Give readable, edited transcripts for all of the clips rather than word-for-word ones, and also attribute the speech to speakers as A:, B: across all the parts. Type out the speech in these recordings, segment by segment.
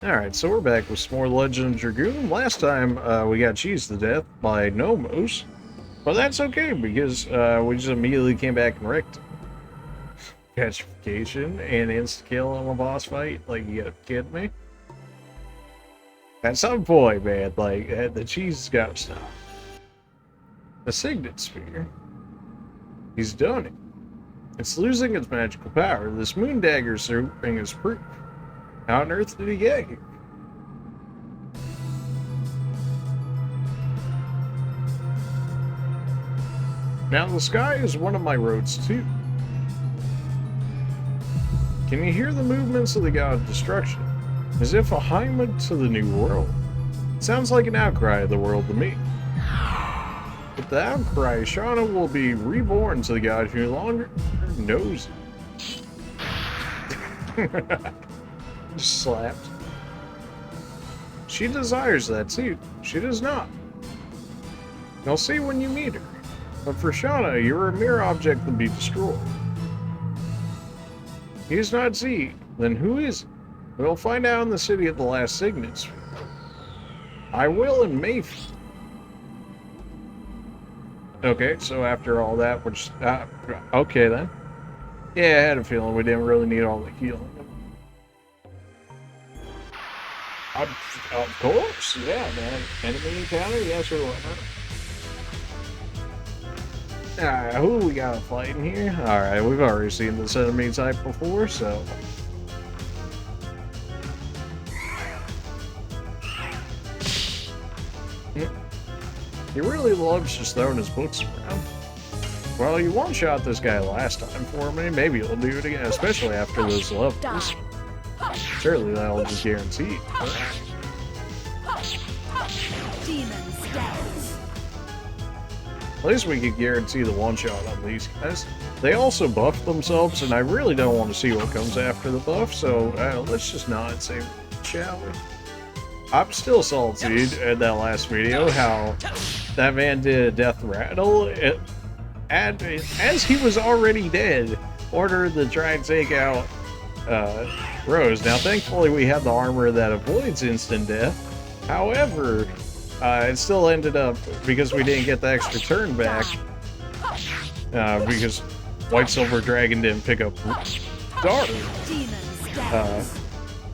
A: Alright, so we're back with some more Legend of Dragoon. Last time, we got cheesed to death by Nomos. But that's okay, because we just immediately came back and wrecked him. Petrification and insta-kill on a boss fight? Like, you gotta kid me? At some point, man, like, the cheese has gotta stop. The Signet Sphere. He's done it. It's losing its magical power. This moon dagger serving as proof. How on earth did he get here? Now the sky is one of my roads too. Can you hear the movements of the god of destruction? As if a hymen to the new world. It sounds like an outcry of the world to me. With the outcry, Shauna will be reborn to the god who no longer knows it. Just slapped. She desires that too. She does not. You'll see when you meet her. But for Shauna, you're a mere object to be destroyed. He is not Z. Then who is it? We'll find out in the city at the last Signet Sphere. I will in Mayfield. Okay, so after all that, we're just... okay then. Yeah, I had a feeling we didn't really need all the healing. Of course, yeah, man. Enemy encounter, yes or what? Alright, who we got fighting here? Alright, we've already seen this enemy type before, so... He really loves just throwing his books around. Well, you one-shot this guy last time for me, maybe he'll do it again, especially after those levels. Surely that'll be guaranteed. At least we could guarantee the one-shot on these guys. They also buffed themselves, and I really don't want to see what comes after the buff, so let's just not save it, shall we? I'm still salty at that last video, how that man did a death rattle, and as he was already dead, ordered to try and take out Rose. Now, thankfully, we have the armor that avoids instant death. However, it still ended up, because we didn't get the extra turn back, because White Silver Dragon didn't pick up Dark.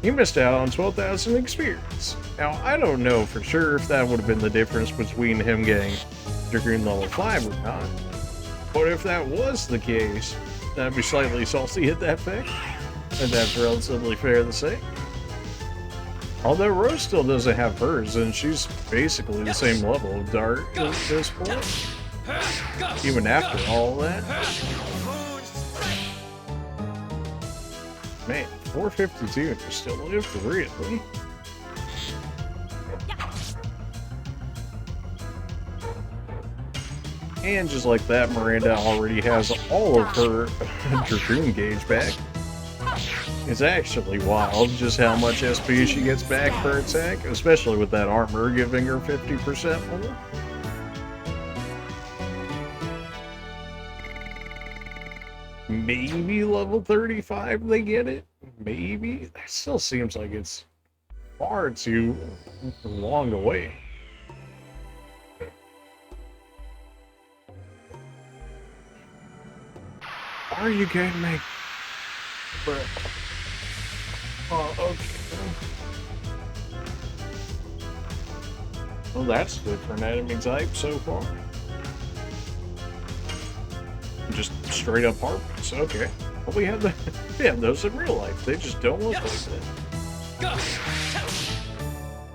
A: He missed out on 12,000 experience. Now, I don't know for sure if that would have been the difference between him getting Dragoon level 5 or not. But if that was the case, that'd be slightly salty at that fact. And that's relatively fair to say. Although Rose still doesn't have hers, and she's basically the same level of Dart at this point. Even after all that. Man, 452 and you still live, really? And just like that, Miranda already has all of her Dragoon gauge back. It's actually wild just how much SP she gets back per attack, especially with that armor giving her 50% more. Maybe level 35 they get it? Maybe? That still seems like it's far too long to wait. Are you kidding me? But, oh, okay. Well, that's good for an enemy type so far. Just straight up harpies, okay. Well, we have those in real life. They just don't look like that.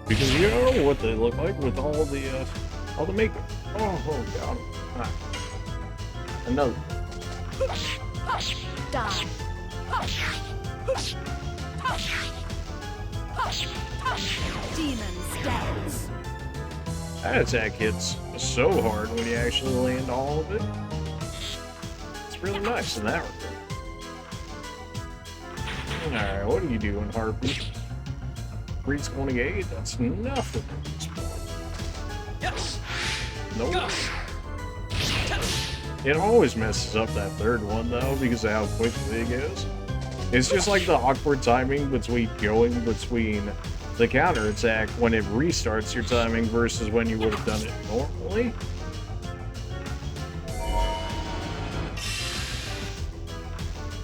A: Because you don't know what they look like with all the makeup. Oh god. Right. Another. Die. Demon stance. That attack hits so hard when you actually land all of it. It's really nice in that regard. Alright, what are you doing, Harpy? Reach 28? That's nothing at this point. Nope. It always messes up that third one, though, because of how quickly it goes. It's just like the awkward timing between going between the counterattack when it restarts your timing versus when you would have done it normally.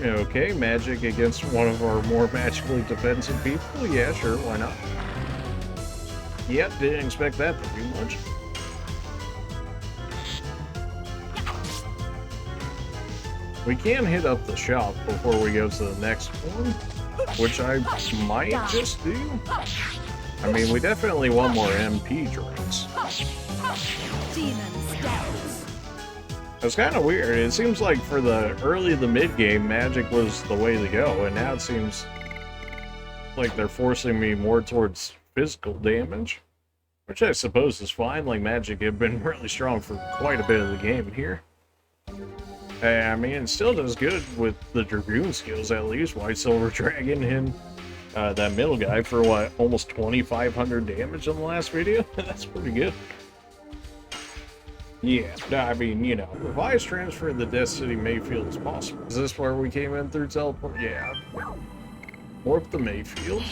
A: Okay, magic against one of our more magically defensive people? Yeah, sure, why not? Yep, didn't expect that to do much. We can hit up the shop before we go to the next one, which I might just do. I mean, we definitely want more MP drinks. It's kind of weird. It seems like for the early to mid-game, magic was the way to go, and now it seems like they're forcing me more towards physical damage, which I suppose is fine. Like, magic had been really strong for quite a bit of the game here. I mean, it still does good with the Dragoon skills, at least. White Silver Dragon and that middle guy for, what, almost 2,500 damage in the last video? That's pretty good. Yeah, I mean, you know, revised transfer the Death City Mayfield is possible. Is this where we came in through teleport? Yeah. Warp the Mayfield.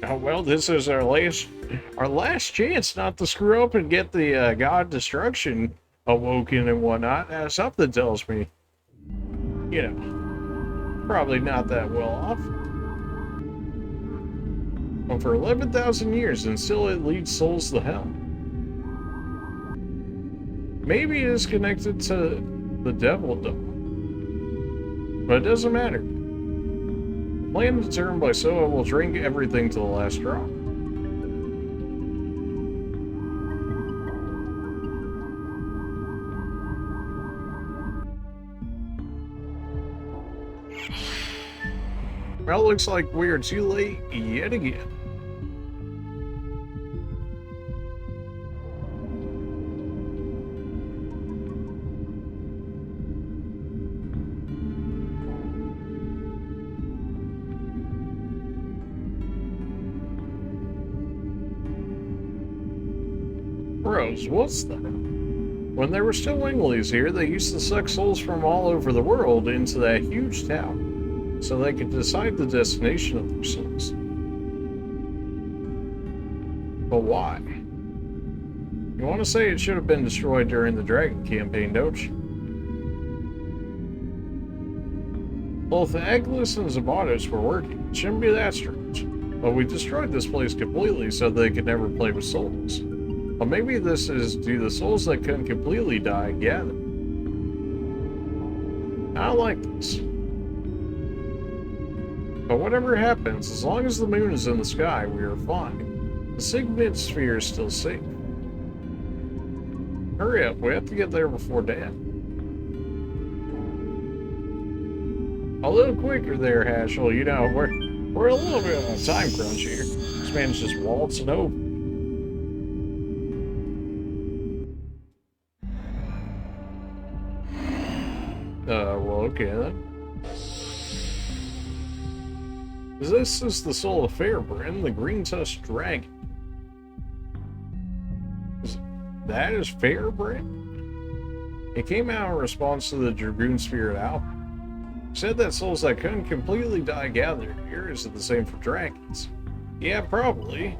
A: Oh, well, this is our last chance not to screw up and get the God Destruction awoken and whatnot. Something tells me, you know, probably not that well off. But for 11,000 years, and still it leads souls to hell. Maybe it is connected to the Devil Dome, but it doesn't matter. Plan determined by Soa will drink everything to the last drop. Well, looks like we are too late yet again. Bros, what's that? When there were still Winglies here, they used to suck souls from all over the world into that huge tower, so they could decide the destination of their souls. But why? You want to say it should have been destroyed during the Dragon campaign, don't you? Both Aglis and Zabatos were working. It shouldn't be that strange. But we destroyed this place completely so they could never play with souls. But maybe this is due to the souls that couldn't completely die gathered. I don't like this. But whatever happens, as long as the moon is in the sky, we are fine. The Signet sphere is still safe. Hurry up, we have to get there before dad. A little quicker there, Hashel. You know, we're a little bit on a time crunch here. This man's just waltzing over. Well, okay then. This is the soul of Feyrbrand, the green-tusked dragon. That is Feyrbrand? It came out in response to the Dragoon Spirit Alpha. Said that souls that couldn't completely die gathered here. Is it the same for dragons? Yeah, probably.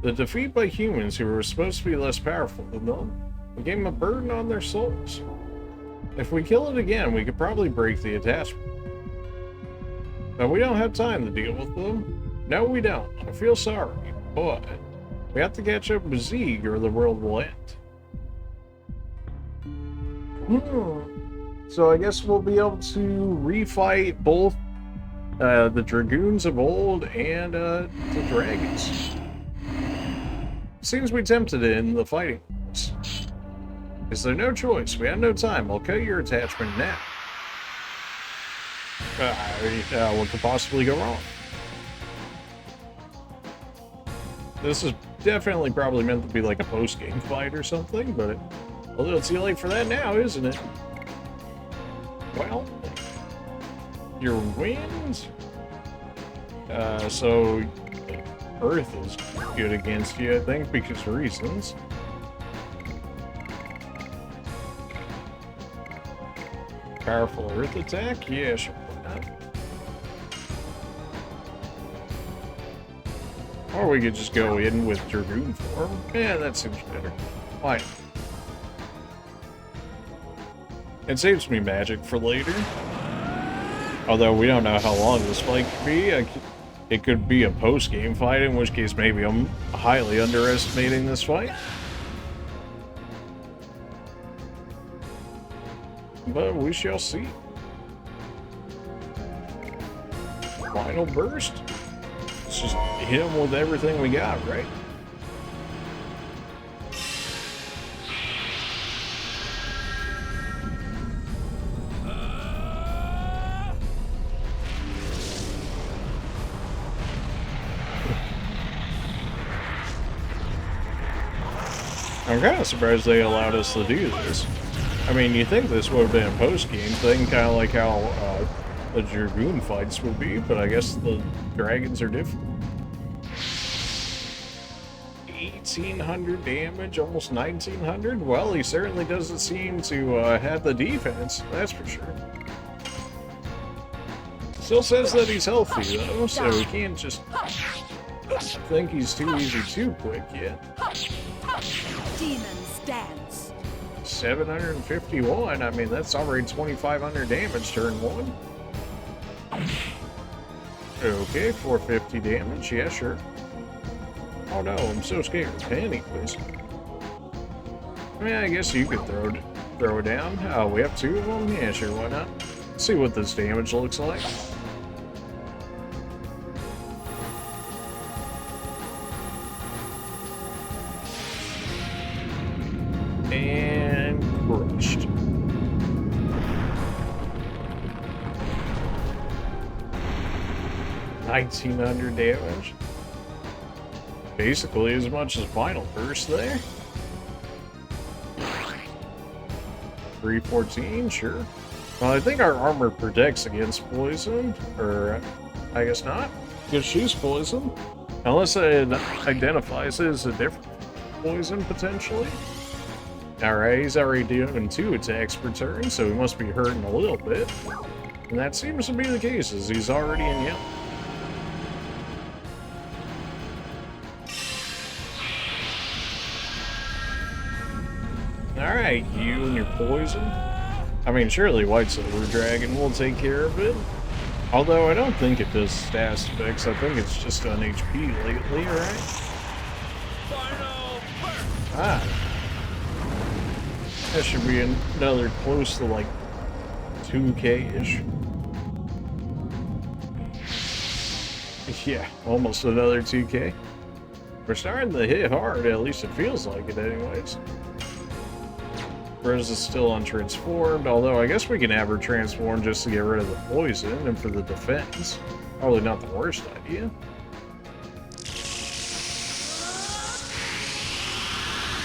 A: The defeat by humans who were supposed to be less powerful than them became a burden on their souls. If we kill it again, we could probably break the attachment. But we don't have time to deal with them. No, we don't. I feel sorry, but we have to catch up with Zeeg or the world will end. So I guess we'll be able to refight both the Dragoons of old and the dragons. Seems we tempted it in the fighting wars. Is there no choice? We have no time. I'll cut your attachment now. What could possibly go wrong? This is definitely probably meant to be like a post-game fight or something, but a little too late for that now, isn't it? Well, your wind? So Earth is good against you, I think, because of reasons. Powerful Earth attack? Yeah, sure. Why not? Or we could just go in with Dragoon form. Yeah, that seems better. Why not? It saves me magic for later. Although we don't know how long this fight could be. It could be a post-game fight, in which case maybe I'm highly underestimating this fight. But we shall see. Final burst. Let's just hit him with everything we got, right? I'm kind of surprised they allowed us to do this. I mean, you think this would have been a post-game thing, kind of like how the Dragoon fights would be, but I guess the dragons are different. 1,800 damage, almost 1,900? Well, he certainly doesn't seem to have the defense, that's for sure. Still says that he's healthy, though, so we can't just think he's too easy too quick yet.
B: Demon stance.
A: 751. I mean, that's already 2,500 damage turn one. Okay, 450 damage. Yeah, sure. Oh no, I'm so scared. Anyways, I mean, I guess you could throw it down. Oh, we have two of them. Yeah, sure. Why not? Let's see what this damage looks like. And crushed. $1,900 damage. Basically as much as Final Burst there. 314, sure. Well, I think our armor protects against poison, or I guess not, because she's poison. Unless it identifies it as a different poison, potentially. Alright, he's already doing 2 attacks per turn, so he must be hurting a little bit. And that seems to be the case, as he's already in yellow. Alright, you and your poison. I mean, surely White Silver Dragon will take care of it. Although I don't think it does status effects, I think it's just on HP lately, right? Ah. That should be another close to like 2K-ish. Yeah, almost another 2K. We're starting to hit hard, at least it feels like it anyways. Rose is still untransformed, although I guess we can have her transform just to get rid of the poison and for the defense. Probably not the worst idea.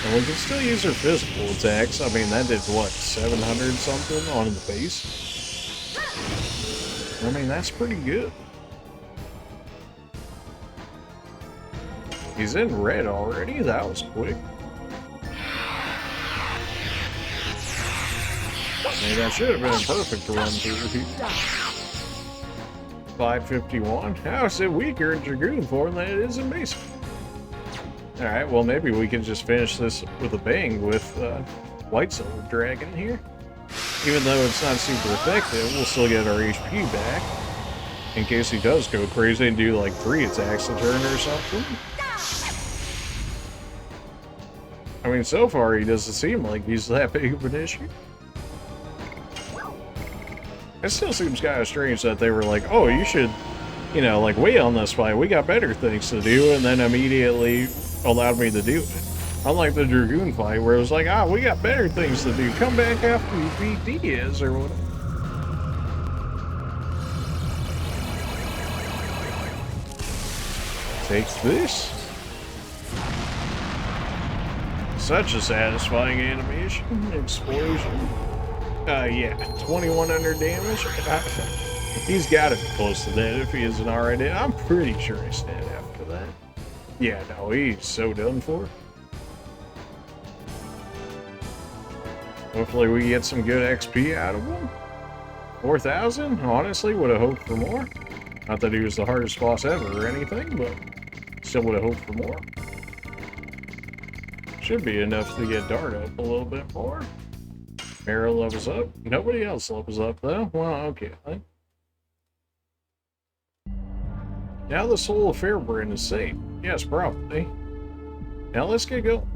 A: And we can still use her physical attacks. I mean, that did what, 700 something on the base? I mean, that's pretty good. He's in red already? That was quick. I mean, that should have been perfect to run through. 551? How is it weaker in Dragoon form than it is in basic? Alright, well maybe we can just finish this with a bang with White Silver Dragon here. Even though it's not super effective, we'll still get our HP back. In case he does go crazy and do like 3 attacks a turn or something. I mean, so far he doesn't seem like he's that big of an issue. It still seems kind of strange that they were like, oh, you should, you know, like, wait on this fight. We got better things to do, and then immediately allowed me to do it. Unlike the Dragoon fight, where it was like, ah, we got better things to do. Come back after you beat Diaz, or whatever. Take this. Such a satisfying animation. Explosion. Yeah, 2,100 damage. He's got to be close to that if he isn't already. I'm pretty sure he's dead after that. Yeah, no, he's so done for. Hopefully we get some good XP out of him. 4,000? Honestly, would have hoped for more. Not that he was the hardest boss ever or anything, but still would have hoped for more. Should be enough to get Dart up a little bit more. Mara levels up. Nobody else levels up, though. Well, okay. Now the soul of Feyrbrand is safe. Yes, probably. Now let's get going.